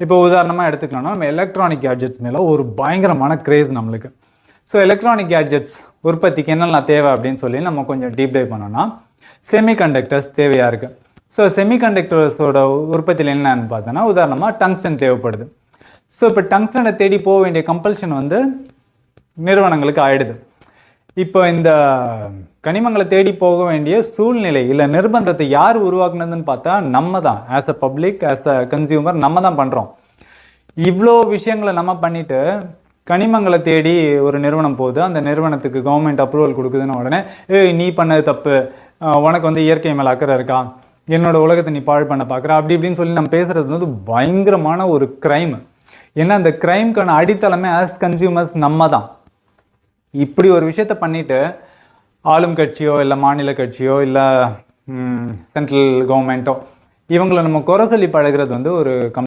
இப்போ உதாரணமாக எடுத்துக்கணும்னா நம்ம எலக்ட்ரானிக் கேட்ஜெட்ஸ் மேலே ஒரு பயங்கரமான கிரேஸ் நம்மளுக்கு. ஸோ எலக்ட்ரானிக் கேட்ஜெட்ஸ் உற்பத்திக்கு என்னெல்லாம் தேவை அப்படின்னு சொல்லி நம்ம கொஞ்சம் டீப் டைவ் பண்ணோம்னா செமிகண்டக்டர்ஸ் தேவையாக இருக்குது. ஸோ செமிகண்டக்டர்ஸோட உற்பத்தியில் என்னன்னு பார்த்தோன்னா உதாரணமாக டங்ஸ்டன் தேவைப்படுது. ஸோ இப்போ டங்ஸ்டனை தேடி போக வேண்டிய கம்பல்ஷன் நிறுவனங்களுக்கு ஆயிடுது. இப்போ இந்த கனிமங்களை தேடி போக வேண்டிய சூழ்நிலை இல்லை நிர்பந்தத்தை யார் உருவாக்குனதுன்னு பார்த்தா நம்ம தான். As a public, as a consumer நம்ம தான் பண்ணுறோம். இவ்வளோ விஷயங்களை நம்ம பண்ணிட்டு கனிமங்களை தேடி ஒரு நிறுவனம் போகுது. அந்த நிறுவனத்துக்கு கவர்மெண்ட் அப்ரூவல் கொடுக்குதுன்னு உடனே நீ பண்ணது தப்பு, உனக்கு இயற்கை மேலே அக்கறை இருக்கா, என்னோட உலகத்தை நீ பாழ் பண்ண பார்க்குற, அப்படி இப்படின்னு சொல்லி நம்ம பேசுறது பயங்கரமான ஒரு கிரைம். ஏன்னா அந்த கிரைம்க்கான அடித்தளமே ஆஸ் கன்சியூமர்ஸ் நம்ம தான். இப்படி ஒரு விஷயத்த பண்ணிட்டு ஆளும் கட்சியோ இல்லை மாநில கட்சியோ இல்லை சென்ட்ரல் கவர்மெண்ட்டோ இவங்களை நம்ம குறை சொல்லி பழகிறது ஒரு